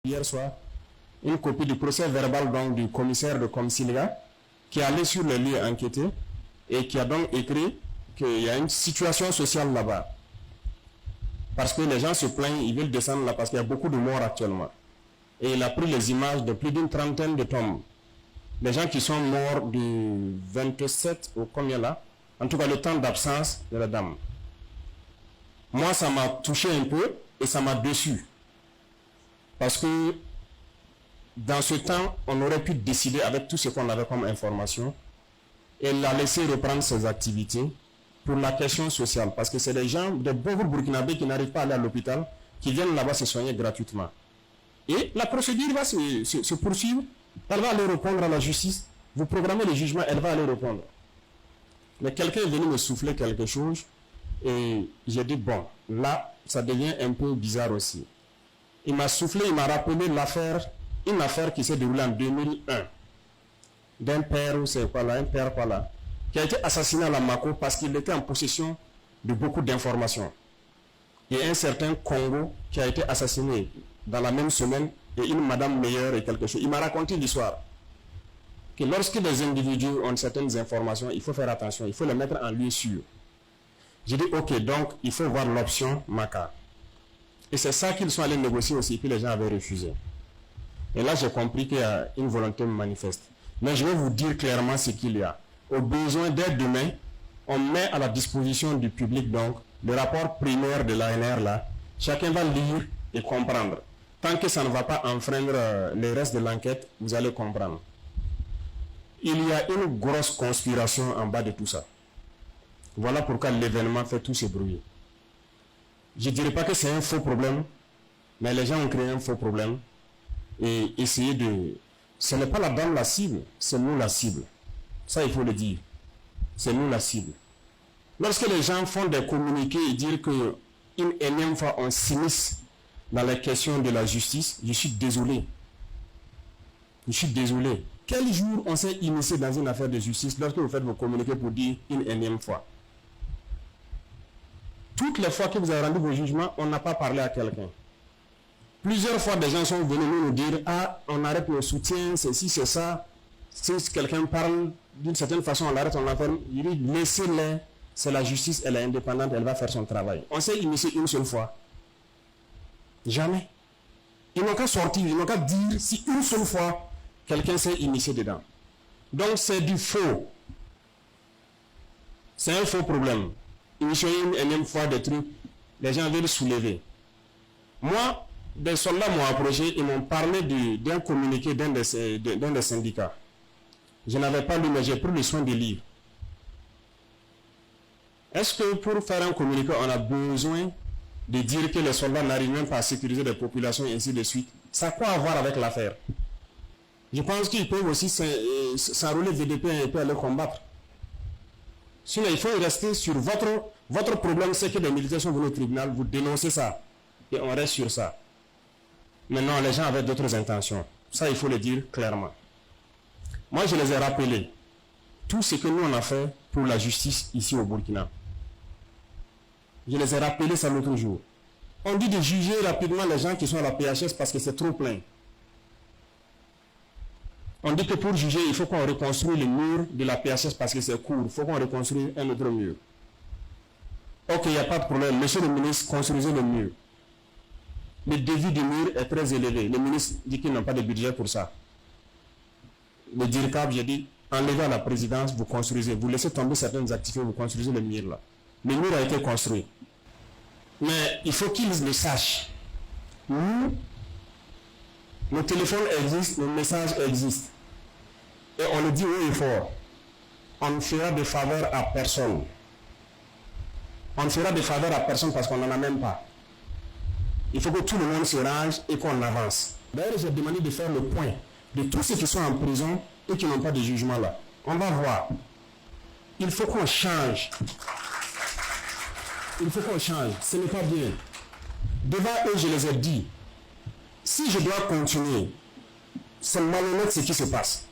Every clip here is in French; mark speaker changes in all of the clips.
Speaker 1: hier soir une copie du procès verbal donc, du commissaire de Comsilia qui est allé sur le lieu enquêté et qui a donc écrit qu'il y a une situation sociale là-bas. Parce que les gens se plaignent, ils veulent descendre là parce qu'il y a beaucoup de morts actuellement. Et il a pris les images de plus d'une trentaine de tombes. Les gens qui sont morts du 27 au combien là, en tout cas le temps d'absence de la dame. Moi, ça m'a touché un peu et ça m'a déçu. Parce que dans ce temps, on aurait pu décider avec tout ce qu'on avait comme information et la laisser reprendre ses activités pour la question sociale. Parce que c'est des gens, des pauvres Burkinabés qui n'arrivent pas à aller à l'hôpital, qui viennent là-bas se soigner gratuitement. Et la procédure va se poursuivre. Elle va aller répondre à la justice. Vous programmez le jugement, elle va aller répondre. Mais quelqu'un est venu me souffler quelque chose et j'ai dit, bon, là, ça devient un peu bizarre aussi. Il m'a soufflé, il m'a rappelé une affaire qui s'est déroulée en 2001 d'un père, ou c'est quoi là, un père quoi là, qui a été assassiné à la Mako parce qu'il était en possession de beaucoup d'informations. Et un certain Congo qui a été assassiné dans la même semaine et une madame meilleure et quelque chose. Il m'a raconté l'histoire que lorsque les individus ont certaines informations, il faut faire attention, il faut les mettre en lieu sûr. J'ai dit ok, donc il faut voir l'option Maka. Et c'est ça qu'ils sont allés négocier aussi, puis les gens avaient refusé. Et là j'ai compris qu'il y a une volonté manifeste. Mais je vais vous dire clairement ce qu'il y a. Au besoin dès demain, on met à la disposition du public donc le rapport primaire de l'ANR là. Chacun va lire et comprendre. Tant que ça ne va pas enfreindre le reste de l'enquête, vous allez comprendre. Il y a une grosse conspiration en bas de tout ça. Voilà pourquoi l'événement fait tout ce bruit. Je ne dirais pas que c'est un faux problème, mais les gens ont créé un faux problème et essayé de... Ce n'est pas la dame la cible, c'est nous la cible. Ça, il faut le dire. C'est nous la cible. Lorsque les gens font des communiqués et disent qu'une énième fois on s'immisce dans les questions de la justice, je suis désolé. Je suis désolé. Quel jour on s'est immiscé dans une affaire de justice lorsque vous faites vos communiqués pour dire une énième fois? Toutes les fois que vous avez rendu vos jugements, on n'a pas parlé à quelqu'un. Plusieurs fois, des gens sont venus nous dire « Ah, on arrête nos soutiens, c'est ci, c'est ça. » Si quelqu'un parle d'une certaine façon, on l'arrête, on l'enferme. Il dit « Laissez-les, c'est la justice, elle est indépendante, elle va faire son travail. » On s'est initié une seule fois. Jamais. Ils n'ont qu'à sortir, ils n'ont qu'à dire si une seule fois, quelqu'un s'est initié dedans. Donc c'est du faux. C'est un faux problème. Initier une énième fois des trucs, les gens veulent soulever. Moi, des soldats m'ont approché, ils m'ont parlé d'un communiqué d'un des syndicats. Je n'avais pas lu, mais j'ai pris le soin de lire. Est-ce que pour faire un communiqué, on a besoin de dire que les soldats n'arrivent même pas à sécuriser les populations et ainsi de suite? Ça a quoi à voir avec l'affaire? Je pense qu'ils peuvent aussi s'enrôler VDP et aller combattre. Sinon, il faut rester sur votre problème, c'est que les militaires sont venus au tribunal, vous dénoncez ça. Et on reste sur ça. Maintenant, les gens avaient d'autres intentions. Ça, il faut le dire clairement. Moi, je les ai rappelés. Tout ce que nous, on a fait pour la justice ici au Burkina. Je les ai rappelés ça l'autre jour. On dit de juger rapidement les gens qui sont à la PHS parce que c'est trop plein. On dit que pour juger, il faut qu'on reconstruise le mur de la PHS parce que c'est court. Il faut qu'on reconstruise un autre mur. Ok, il n'y a pas de problème. Monsieur le ministre, construisez le mur. Le devis du mur est très élevé. Le ministre dit qu'il n'a pas de budget pour ça. Le DIRCAB, j'ai dit, enlevez à la présidence, vous construisez. Vous laissez tomber certaines activités, vous construisez le mur là. Le mur a été construit. Mais il faut qu'ils le sachent. Nous, nos téléphones existent, nos messages existent. Et on le dit haut et fort. On ne fera de faveur à personne. On ne fera de faveur à personne parce qu'on n'en a même pas. Il faut que tout le monde se range et qu'on avance. D'ailleurs, j'ai demandé de faire le point de tous ceux qui sont en prison et qui n'ont pas de jugement là. On va voir. Il faut qu'on change. Il faut qu'on change. Ce n'est pas bien. Devant eux, je les ai dit, si je dois continuer, c'est malhonnête ce qui se passe.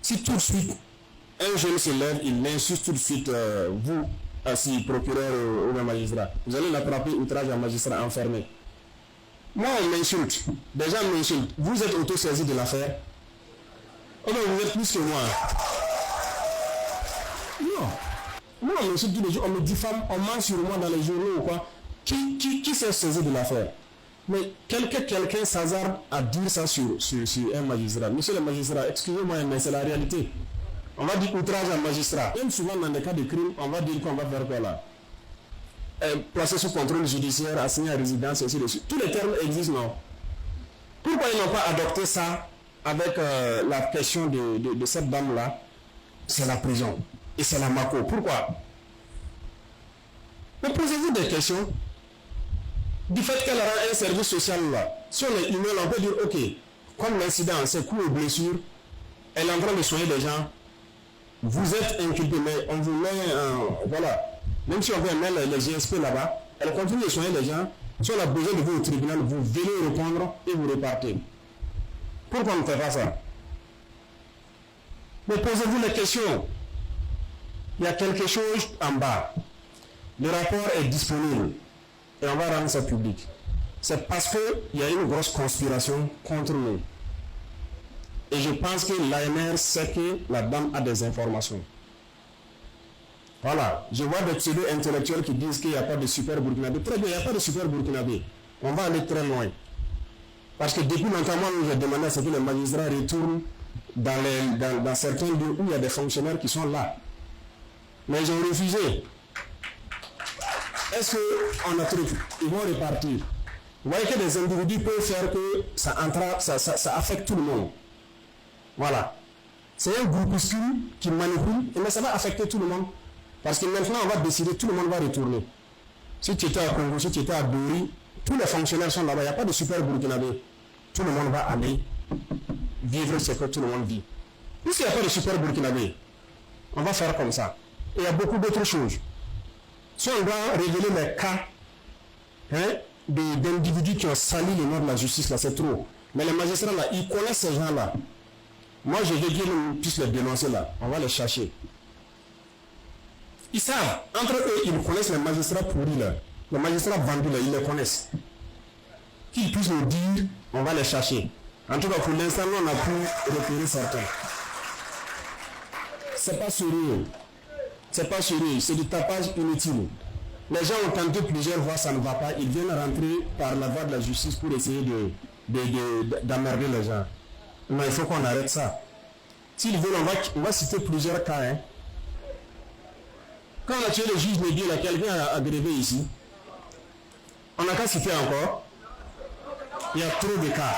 Speaker 1: Si tout de suite, un jeune se lève, il insulte tout de suite vous, assis, procureur ou magistrat, vous allez l'attraper, outrage à magistrat enfermé. Moi, on m'insulte. Des gens m'insultent. Vous êtes auto-saisi de l'affaire. Oh non, vous êtes plus que moi. Non. Moi, on m'insulte tous les jours. On me diffame, on ment sur moi dans les journaux ou quoi. Qui s'est saisi de l'affaire? Mais quelqu'un s'hasarde à dire ça sur un magistrat. Monsieur le magistrat, excusez-moi, mais c'est la réalité. On va dire outrage à un magistrat. Même souvent dans des cas de crime, on va dire qu'on va faire quoi là? Placé sous contrôle judiciaire, assigné à résidence, et ainsi de suite. Tous les termes existent, non? Pourquoi ils n'ont pas adopté ça avec la question de cette dame-là? C'est la prison. Et c'est la MACO. Pourquoi? Mais posez-vous des questions. Du fait qu'elle rend un service social là, si on est humain, on peut dire, ok, comme l'incident, c'est coups et blessures, elle est en train de soigner des gens, vous êtes inculpé, mais on vous met voilà, même si on veut mettre les GSP là-bas, elle continue de soigner les gens, si on a besoin de vous au tribunal, vous venez répondre et vous repartez. Pourquoi on ne fait pas ça? Mais posez-vous les questions. Il y a quelque chose en bas. Le rapport est disponible. Et on va rendre ça public. C'est parce qu'il y a une grosse conspiration contre nous. Et je pense que l'ANR sait que la dame a des informations. Voilà. Je vois des pseudo-intellectuels qui disent qu'il n'y a pas de super burkinabé. Très bien, il n'y a pas de super burkinabé. On va aller très loin. Parce que depuis longtemps, moi, j'ai demandé à ce que les magistrats retournent dans certains lieux où il y a des fonctionnaires qui sont là. Mais ils ont refusé. Est-ce qu'on a truc? Ils vont repartir. Vous voyez que des individus peuvent faire que ça affecte tout le monde. Voilà. C'est un groupuscule qui manipule, mais ça va affecter tout le monde. Parce que maintenant, on va décider, tout le monde va retourner. Si tu étais à Congo, si tu étais à Dori, tous les fonctionnaires sont là-bas. Il n'y a pas de super burkinabé. Tout le monde va aller vivre ce que tout le monde vit. Puisqu'il n'y a pas de super burkinabé, on va faire comme ça. Et il y a beaucoup d'autres choses. Si on doit révéler les cas d'individus qui ont sali le nom de la justice, là, c'est trop. Mais les magistrats, là, ils connaissent ces gens-là. Moi, je veux dire qu'on puisse les dénoncer, là. On va les chercher. Ils savent. Entre eux, ils connaissent les magistrats pourris, là. Les magistrats vendus, là, ils les connaissent. Qu'ils puissent nous dire, on va les chercher. En tout cas, pour l'instant, on a pu repérer certains. C'est pas sérieux. C'est pas sérieux, c'est du tapage inutile. Les gens ont tenté plusieurs fois, ça ne va pas. Ils viennent rentrer par la voie de la justice pour essayer d'emmerder les gens. Mais il faut qu'on arrête ça. S'ils veulent, on va citer plusieurs cas. Hein. Quand on a tué le juge Nébié, quelqu'un a grévé ici. On n'a qu'à citer encore. Il y a trop de cas.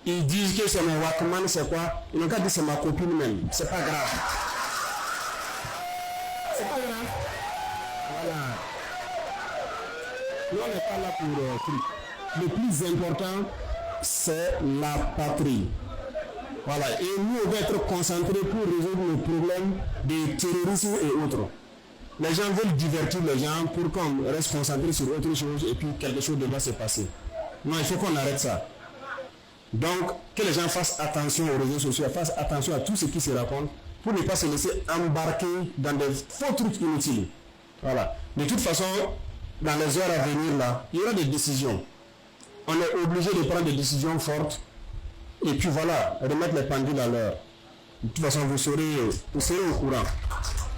Speaker 1: Ils disent que c'est mon Wakman, c'est quoi? Ils n'ont qu'à dire que c'est ma copine même. C'est pas grave. C'est pas grave. Voilà. Nous, on n'est pas là pour truc. Le plus important, c'est la patrie. Voilà. Et nous, on va être concentrés pour résoudre le problème de terrorisme et autres. Les gens veulent divertir les gens pour qu'on reste concentré sur autre chose et puis quelque chose devra se passer. Non, il faut qu'on arrête ça. Donc, que les gens fassent attention aux réseaux sociaux, fassent attention à tout ce qui se raconte pour ne pas se laisser embarquer dans des faux trucs inutiles. Voilà. De toute façon, dans les heures à venir, là, il y aura des décisions. On est obligé de prendre des décisions fortes et puis voilà, remettre les pendules à l'heure. De toute façon, vous serez au courant.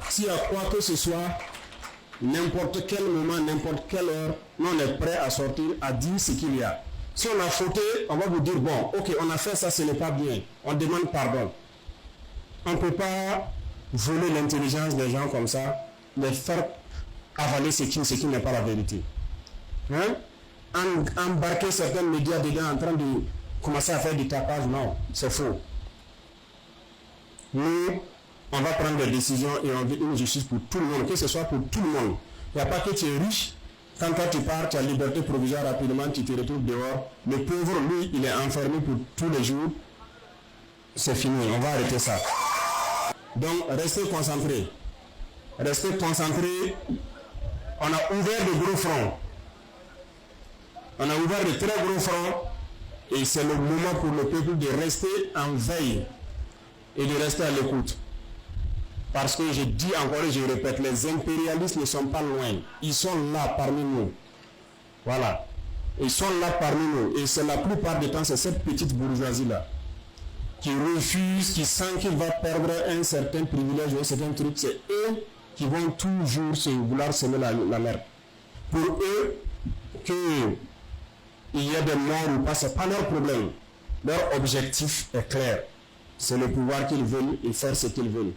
Speaker 1: S'il y a quoi que ce soit, n'importe quel moment, n'importe quelle heure, nous on est prêt à sortir, à dire ce qu'il y a. Si on a fauté, on va vous dire, bon, ok, on a fait ça, ce n'est pas bien. On demande pardon. On ne peut pas voler l'intelligence des gens comme ça, les faire avaler ce qui n'est pas la vérité. Hein? Embarquer certains médias dedans en train de commencer à faire du tapage, non, c'est faux. Nous, on va prendre des décisions et on veut une justice pour tout le monde, que ce soit pour tout le monde. Il n'y a pas que tu es riche, quand toi tu pars, tu as liberté provisoire rapidement, tu te retrouves dehors. Le pauvre, lui, il est enfermé pour tous les jours. C'est fini, on va arrêter ça. Donc, restez concentrés. Restez concentrés. On a ouvert de gros fronts. On a ouvert de très gros fronts. Et c'est le moment pour le peuple de rester en veille et de rester à l'écoute. Parce que je dis encore et je répète, les impérialistes ne sont pas loin. Ils sont là parmi nous. Voilà. Ils sont là parmi nous. Et c'est la plupart du temps, c'est cette petite bourgeoisie-là qui refuse, qui sent qu'il va perdre un certain privilège ou un certain truc. C'est eux qui vont toujours vouloir semer la merde. Pour eux, qu'il y ait des morts ou pas, ce n'est pas leur problème. Leur objectif est clair. C'est le pouvoir qu'ils veulent et faire ce qu'ils veulent.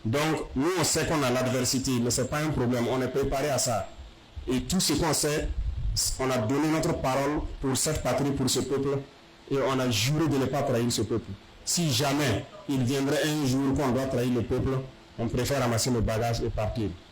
Speaker 1: Donc, nous, on sait qu'on a l'adversité, mais ce n'est pas un problème. On est préparé à ça. Et tout ce qu'on sait, on a donné notre parole pour cette patrie, pour ce peuple, et on a juré de ne pas trahir ce peuple. Si jamais il viendrait un jour qu'on doit trahir le peuple, on préfère ramasser le bagage et partir.